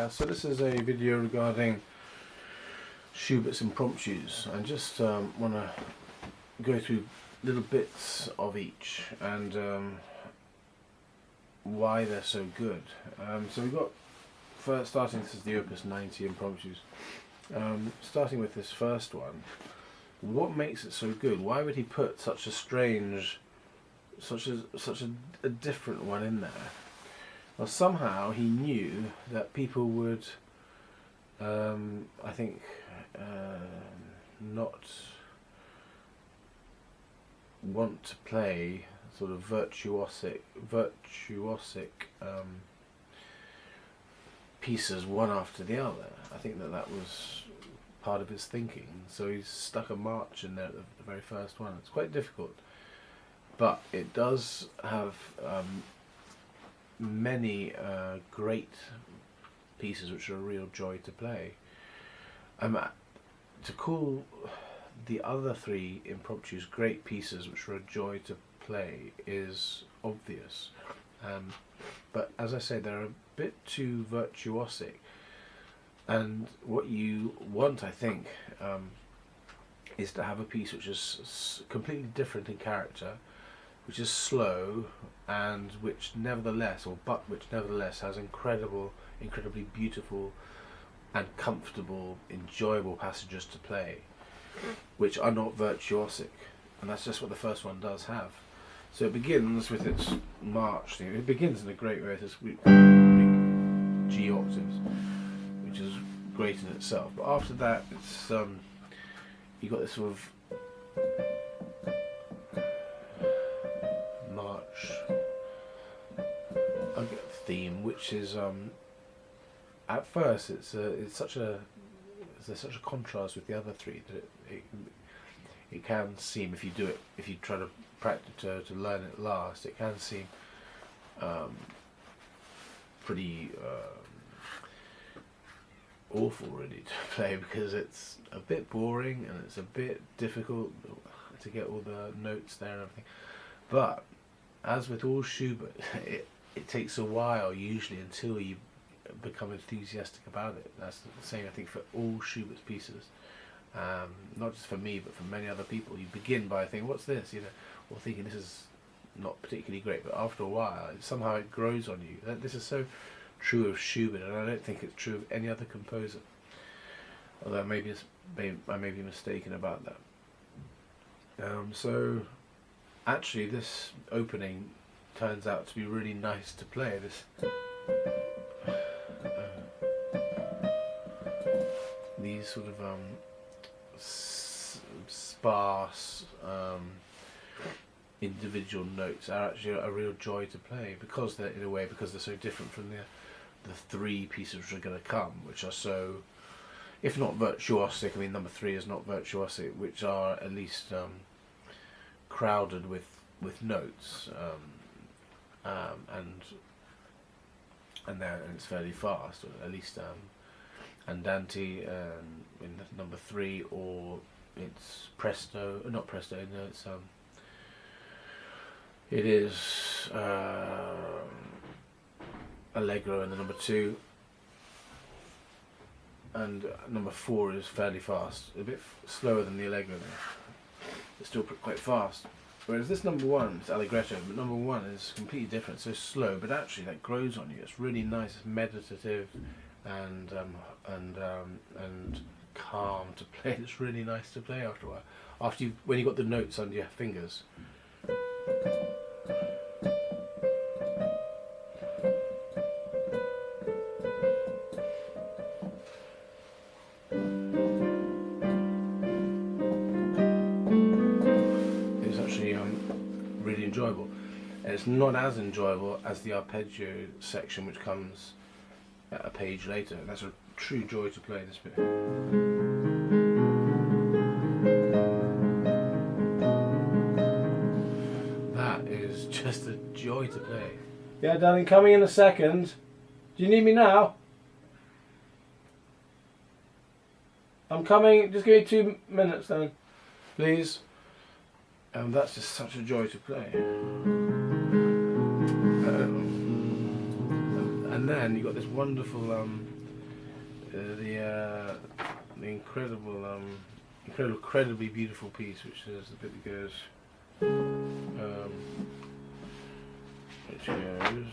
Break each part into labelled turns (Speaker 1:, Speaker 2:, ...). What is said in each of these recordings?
Speaker 1: Yeah, so this is a video regarding Schubert's impromptus. I just want to go through little bits of each and why they're so good. So we've got, first starting, this is the Opus 90 impromptus. Starting with this first one, what makes it so good? Why would he put such a strange, such a different one in there? Well, somehow he knew that people would, I think, not want to play sort of virtuosic pieces one after the other. I think that was part of his thinking. So he's stuck a march in there at the very first one. It's quite difficult, but it does have many great pieces which are a real joy to play. To call the other three impromptus great pieces which are a joy to play is obvious, but as I say, they're a bit too virtuosic, and what you want, I think, is to have a piece which is completely different in character, which is slow, and which nevertheless has incredibly beautiful and comfortable, enjoyable passages to play, which are not virtuosic, and that's just what the first one does have. So it begins with its march theme. It begins in a great way, this big G octaves, which is great in itself. But after that, it's you got this sort of march theme, which is at first there's such a contrast with the other three that it can seem, if you try to practice to learn it last, it can seem pretty awful really to play, because it's a bit boring and it's a bit difficult to get all the notes there and everything. But as with all Schubert, it takes a while usually until you become enthusiastic about it. That's the same, I think, for all Schubert's pieces. Not just for me, but for many other people. You begin by thinking, "What's this?" Or thinking this is not particularly great. But after a while, somehow it grows on you. This is so true of Schubert, and I don't think it's true of any other composer. Although I may be mistaken about that. So actually, this opening turns out to be really nice to play. These sort of sparse individual notes are actually a real joy to play, because they're so different from the three pieces which are going to come, which are so, if not virtuosic, I mean number 3 is not virtuosic, which are at least crowded with notes, and it's fairly fast, or at least andante in number 3, or it's presto, not presto, no, it's it is allegro in the number 2, and number 4 is fairly fast, a bit slower than the allegro there. It's still quite fast. Whereas this number 1, it's allegretto, but number 1 is completely different, so slow, but actually that grows on you. It's really nice, it's meditative, and calm to play. It's really nice to play after a while. When you got the notes under your fingers. It's actually really enjoyable. And it's not as enjoyable as the arpeggio section, which comes a page later. That's a true joy to play this bit. That is just a joy to play. Yeah, darling, coming in a second. Do you need me now? I'm coming, just give me 2 minutes then, please. And that's just such a joy to play. And then you've got this wonderful the incredibly beautiful piece, which is the bit that goes, which goes.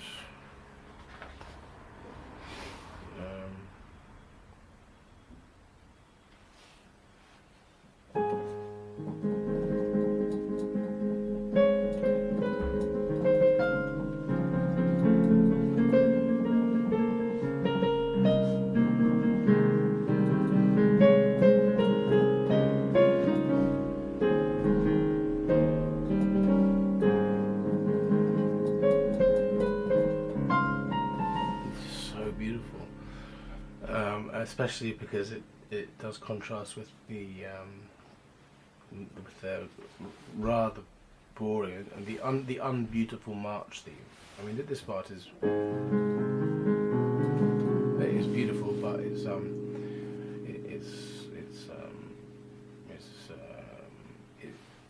Speaker 1: Beautiful, especially because it does contrast with the rather boring and the unbeautiful march theme. I mean, this part is beautiful, but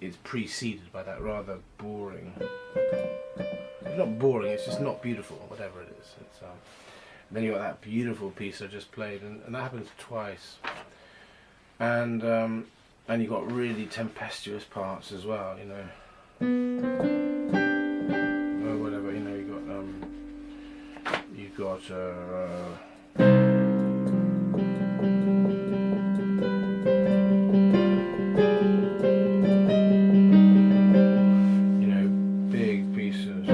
Speaker 1: it's preceded by that rather boring. It's not boring. It's just not beautiful. Whatever it is. It's then you got that beautiful piece I just played, and that happens twice. And you got really tempestuous parts as well, you know. Or whatever, you know. You got big pieces.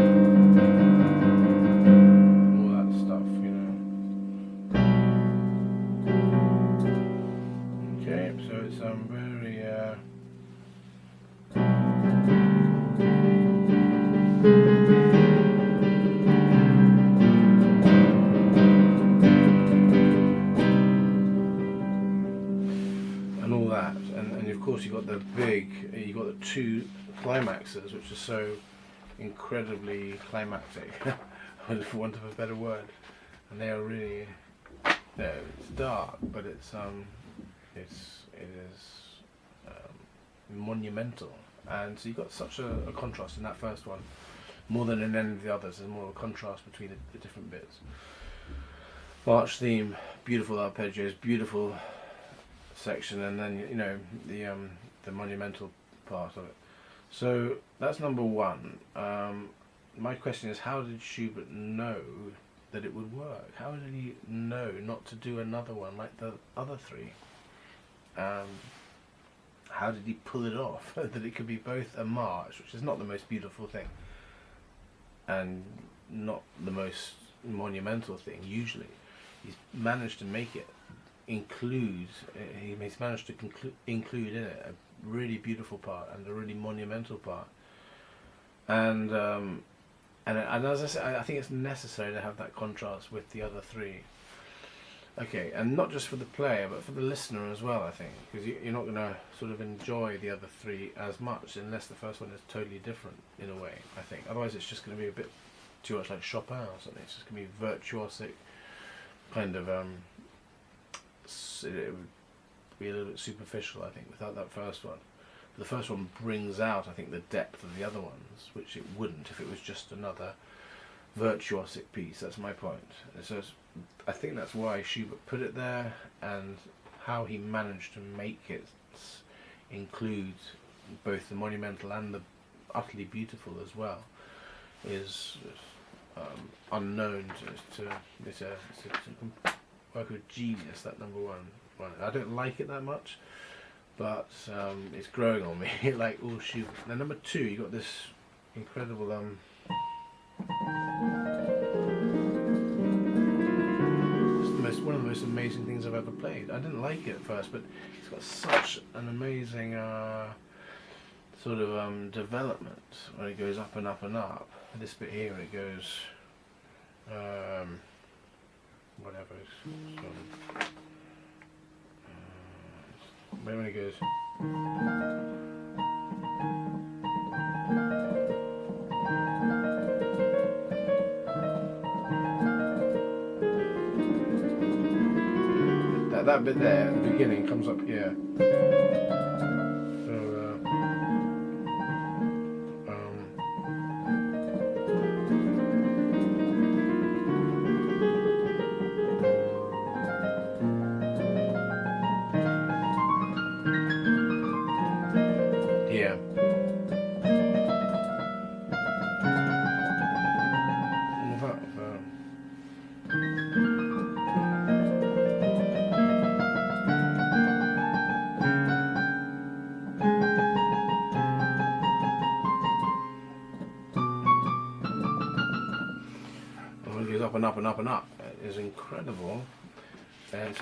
Speaker 1: You got the two climaxes, which are so incredibly climactic, for want of a better word, and they are really, it's dark, but it is monumental, and so you've got such a contrast in that first one, more than in any of the others. There's more of a contrast between the different bits. March theme, beautiful arpeggios, beautiful section, and then the monumental part of it. So that's number one. My question is, how did Schubert know that it would work? How did he know not to do another one like the other three? How did he pull it off that it could be both a march, which is not the most beautiful thing, and not the most monumental thing usually? He's managed to make it he's managed to include in it a really beautiful part and a really monumental part, and as I said, I think it's necessary to have that contrast with the other three. Okay, and not just for the player but for the listener as well, I think, because you're not going to sort of enjoy the other three as much unless the first one is totally different in a way, I think. Otherwise it's just going to be a bit too much like Chopin or something. It's just going to be virtuosic kind of it would be a little bit superficial, I think, without that first one. But the first one brings out, I think, the depth of the other ones, which it wouldn't if it was just another virtuosic piece. That's my point. So I think that's why Schubert put it there, and how he managed to make it include both the monumental and the utterly beautiful as well is unknown to it's a work of genius, that number one. I don't like it that much, but it's growing on me like all Schubert. Now number two, you got this incredible it's one of the most amazing things I've ever played. I didn't like it at first, but it's got such an amazing sort of development when it goes up and up and up. This bit here, it goes whatever. When it goes. That bit there at the beginning comes up here. yeah. It goes up and up and up and up. It is incredible. And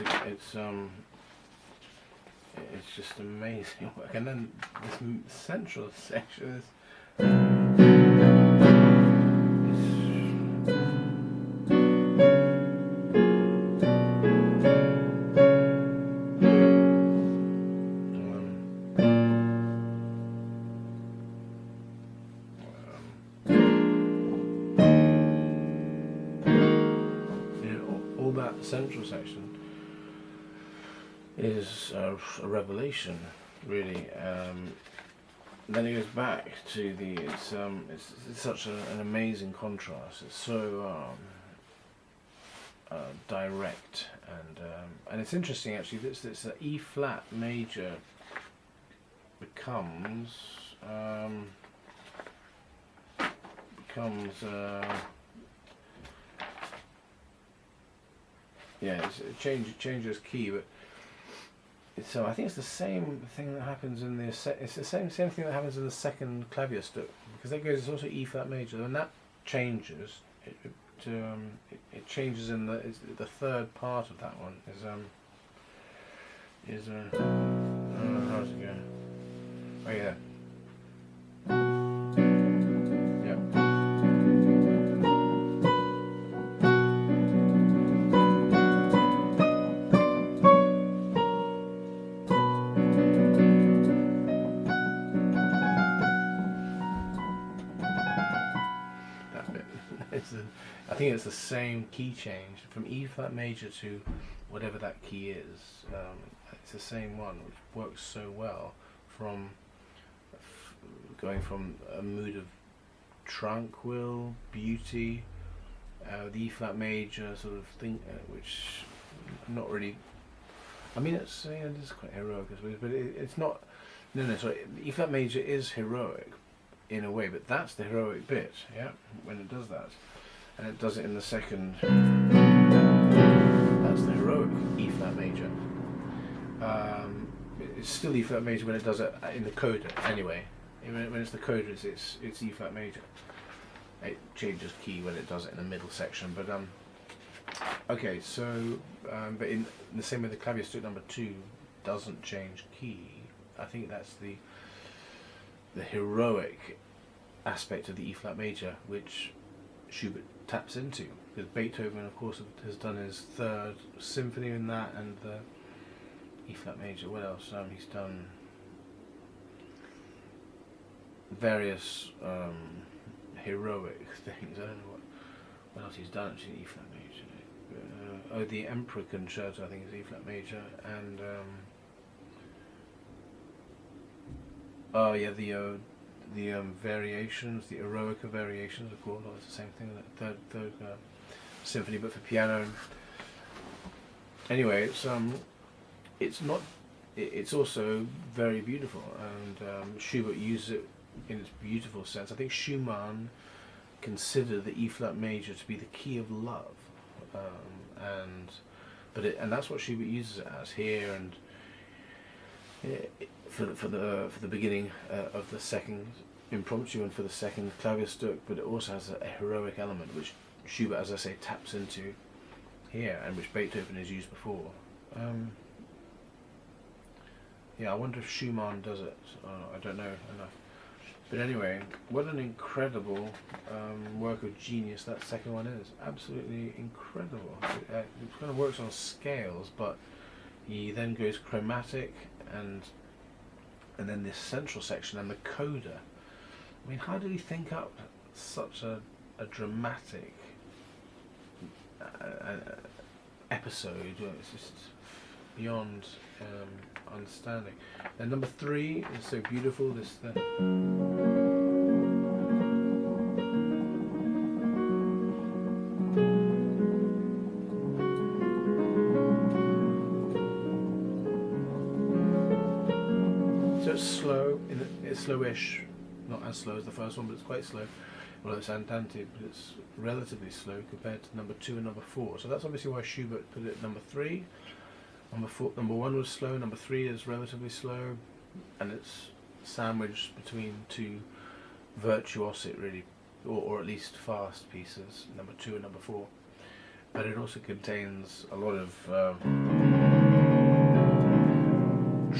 Speaker 1: it's just amazing work. And then this central section is all that central section is a revelation, really. Then it goes back to the it's such an amazing contrast. It's so direct, and it's interesting actually. This E flat major becomes yeah, it changes key, but so I think it's the same thing that happens in the it's the same thing that happens in the second clavier stuck, because that goes, it's also E flat major, and that changes. It changes in the third part of that one how's it go? Oh yeah. I think it's the same key change from E flat major to whatever that key is. It's the same one, which works so well from going from a mood of tranquil beauty, the E flat major sort of thing, which not really. I mean, it's it is quite heroic, I suppose, but it's not. No, sorry. E flat major is heroic in a way, but that's the heroic bit, yeah, when it does that. And it does it in the second. That's the heroic E flat major. It's still E flat major when it does it in the coda. Anyway, when it's the coda, it's E flat major. It changes key when it does it in the middle section. But okay, so but in the same way, the clavier stuck number 2 doesn't change key. I think that's the heroic aspect of the E flat major, which Schubert taps into, because Beethoven, of course, has done his third symphony in that, and the E flat major. What else? He's done various heroic things. I don't know what else he's done actually in E flat major. The Emperor Concerto, I think, is E flat major, and oh yeah, the variations, the Eroica variations, of course, it's the same thing. That third symphony, but for piano. Anyway, it's not. It's also very beautiful, and Schubert uses it in its beautiful sense. I think Schumann considered the E flat major to be the key of love, and that's what Schubert uses it as here, and for the beginning of the second impromptu and for the second clavier stuck, but it also has a heroic element which Schubert, as I say, taps into here, and which Beethoven has used before. Yeah, I wonder if Schumann does it. I don't know enough. But anyway, what an incredible work of genius that second one is. Absolutely incredible. It kind of works on scales, but he then goes chromatic, and then this central section and the coda. I mean, how did he think up such a dramatic episode? It's just beyond understanding. Then number 3 is so beautiful. So it's slow. it's slowish, not as slow as the first one, but it's quite slow. Well, it's andante, but it's relatively slow compared to number 2 and number 4. So that's obviously why Schubert put it at number 3. Number 1 was slow, number 3 is relatively slow, and it's sandwiched between two virtuosic, really, or at least fast pieces, number 2 and number 4. But it also contains a lot of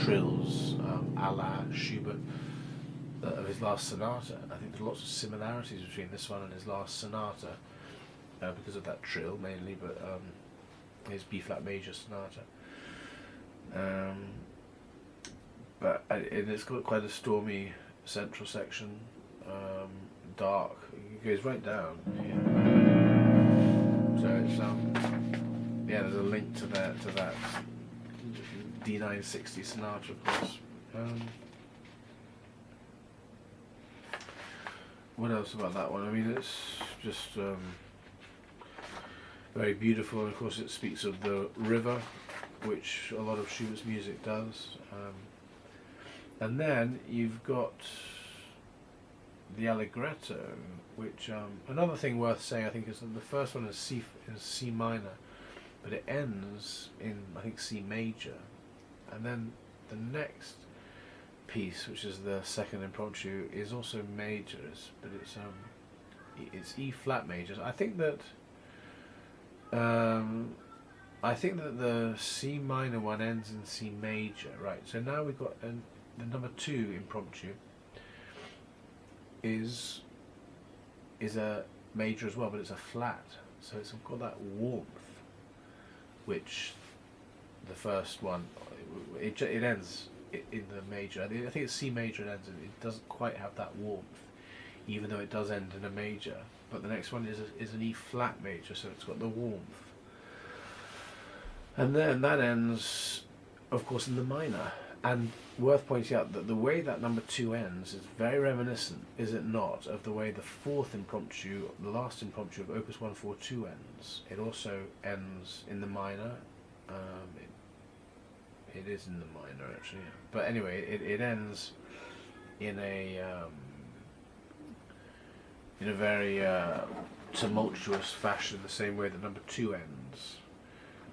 Speaker 1: trills, a la Schubert, of his last sonata. I think there's lots of similarities between this one and his last sonata, because of that trill mainly, but his B-flat major sonata. And it's got quite a stormy central section, dark. It goes right down. So it's yeah, there's a link to that d899 sonata, of course. What else about that one? I mean, it's just very beautiful, and of course it speaks of the river, which a lot of Schubert's music does. And then you've got the Allegretto, which another thing worth saying, I think, is that the first one is C minor, but it ends in, I think, C major, and then the next piece, which is the second impromptu, is also majors, but it's E flat majors. I think that the C minor one ends in C major, right? So now we've got the number 2 impromptu is a major as well, but it's a flat, so it's got that warmth, which the first one it ends in the major. I think it's C major, it ends, and it doesn't quite have that warmth, even though it does end in a major. But the next one is an E flat major, so it's got the warmth. And then that ends, of course, in the minor. And worth pointing out that the way that number 2 ends is very reminiscent, is it not, of the way the 4th impromptu, the last impromptu of Opus 142 ends. It also ends in the minor. It is in the minor, actually. But anyway, it ends in a very tumultuous fashion, the same way that number 2 ends.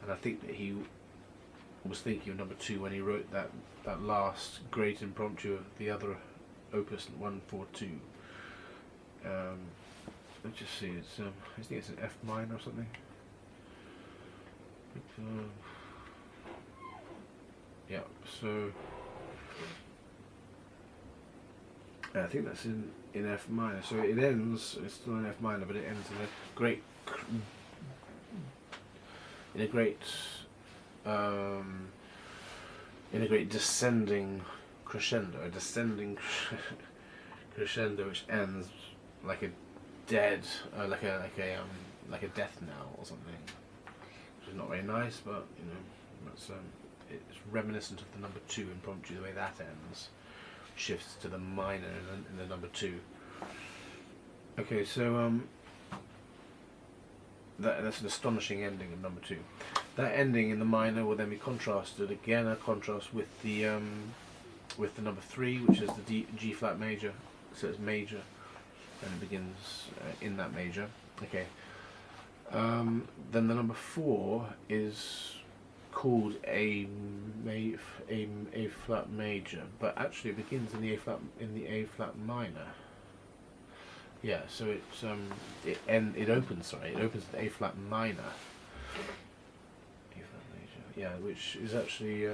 Speaker 1: And I think that he was thinking of number 2 when he wrote that last great impromptu of the other Opus 142. Let's just see. It's I think it's an F minor or something. But, yeah. So I think that's in F minor. So it ends. It's still in F minor, but it ends in a great descending crescendo, crescendo, which ends like a dead, like a death knell or something, which is not very nice, but it's reminiscent of the number 2 impromptu. The way that ends shifts to the minor in the number 2. Okay, so that's an astonishing ending of number 2. That ending in the minor will then be contrasted, again a contrast with the number 3, which is the G flat major. So it's major, and it begins in that major. Okay. Then the number 4 is called a flat major, but actually it begins in the A flat minor. Yeah, so it's it opens with A flat minor. A flat major, yeah, which is actually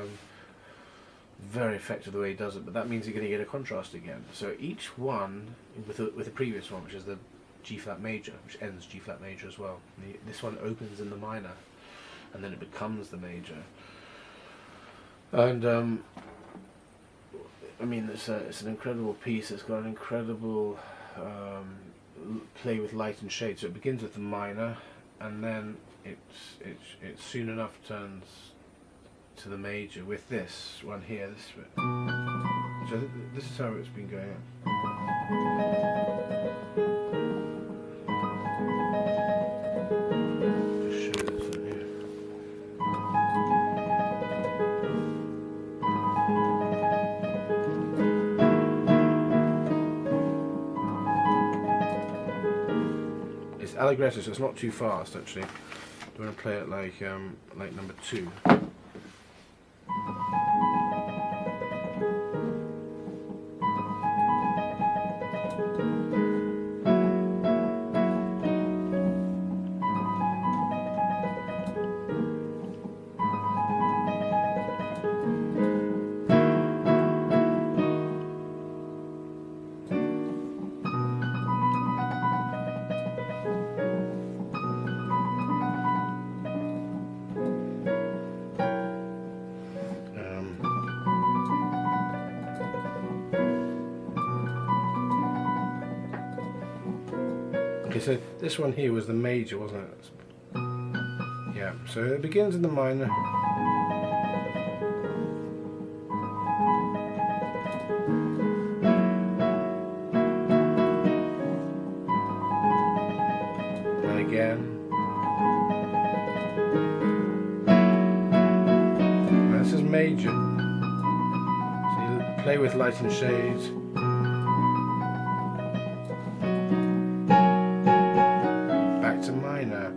Speaker 1: very effective the way he does it. But that means you're going to get a contrast again. So each one with the previous one, which is the G flat major, which ends G flat major as well. This one opens in the minor, and then it becomes the major. And I mean, it's an incredible piece. It's got an incredible play with light and shade. So it begins with the minor, and then it soon enough turns to the major with this one here. This bit. So this is how it's been going on. Just show this one here. allegretto, so it's not too fast actually. I'm going to play it like number 2. Okay, so this one here was the major, wasn't it? Yeah, so it begins in the minor. And again. Now this is major. So you play with light and shades. Back to minor.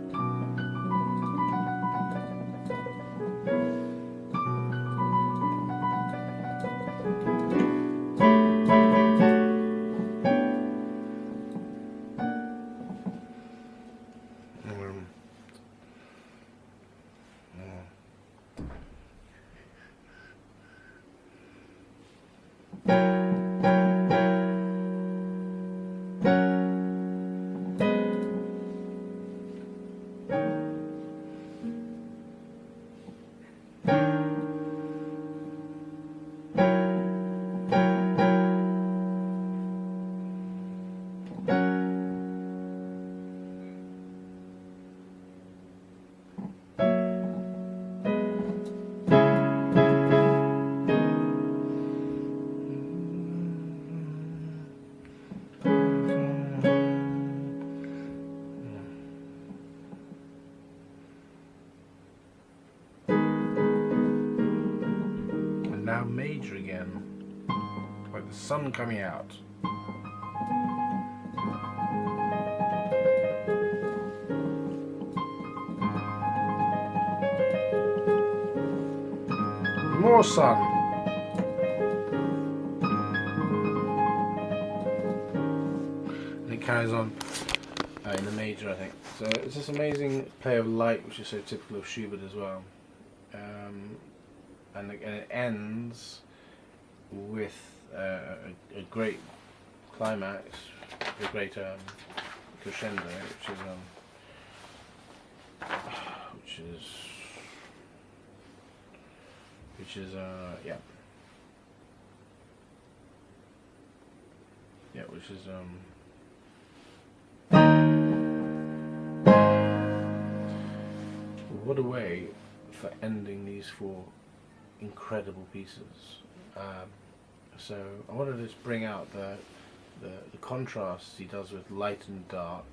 Speaker 1: Now major again, like the sun coming out. More sun. And it carries on in the major, I think. So it's this amazing play of light, which is so typical of Schubert as well. And it ends with a great climax, a great crescendo, which is what a way for ending these 4 incredible pieces. So I wanted to just bring out the contrasts he does with light and dark,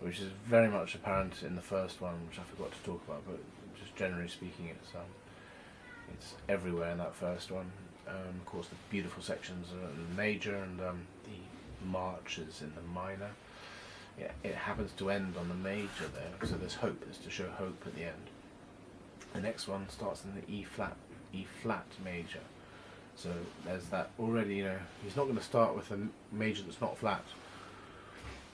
Speaker 1: which is very much apparent in the first one, which I forgot to talk about, but just generally speaking, it's everywhere in that first one. Of course, the beautiful sections are in the major, and the marches in the minor. Yeah, it happens to end on the major there, so there's hope. There's to show hope at the end. The next one starts in the E flat major. So there's that already. He's not going to start with a major that's not flat.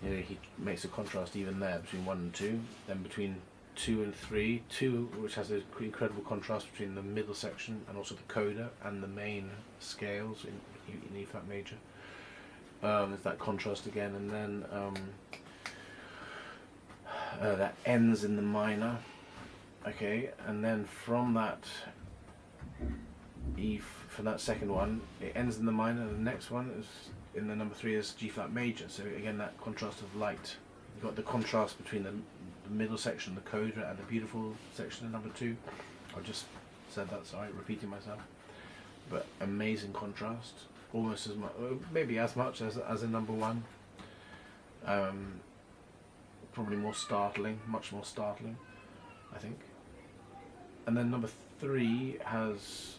Speaker 1: He makes a contrast even there between 1 and 2, then between 2 and 3. 2, which has an incredible contrast between the middle section and also the coda and the main scales in E flat major. There's that contrast again, and then that ends in the minor. Okay, and then from that from that second one, it ends in the minor. The next one is in the number 3 is G flat major. So again, that contrast of light. You've got the contrast between the middle section, the coda, and the beautiful section in number 2. I just said that, sorry, repeating myself. But amazing contrast, almost as much, maybe as much as in number 1. Probably more startling, much more startling, I think. And then number 3 has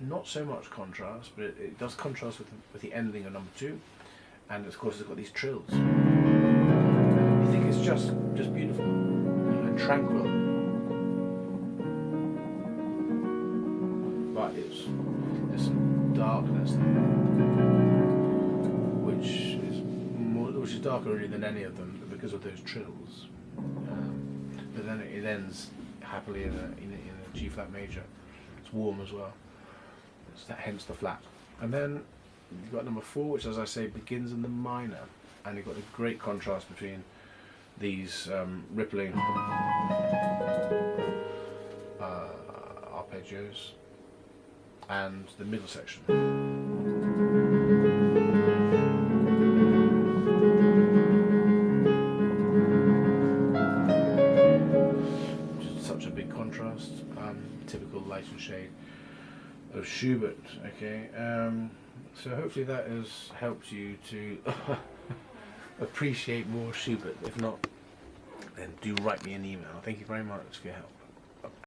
Speaker 1: not so much contrast, but it does contrast with the ending of number 2, and of course it's got these trills. You think it's just beautiful and tranquil, but there's some darkness there, which is darker really than any of them because of those trills. But then it ends happily in a G flat major. It's warm as well. Hence the flat. And then you've got number 4, which, as I say, begins in the minor, and you've got a great contrast between these rippling arpeggios and the middle section. Which is such a big contrast, typical light and shade of Schubert. Okay, so hopefully that has helped you to appreciate more Schubert. If not, then do write me an email. Thank you very much for your help.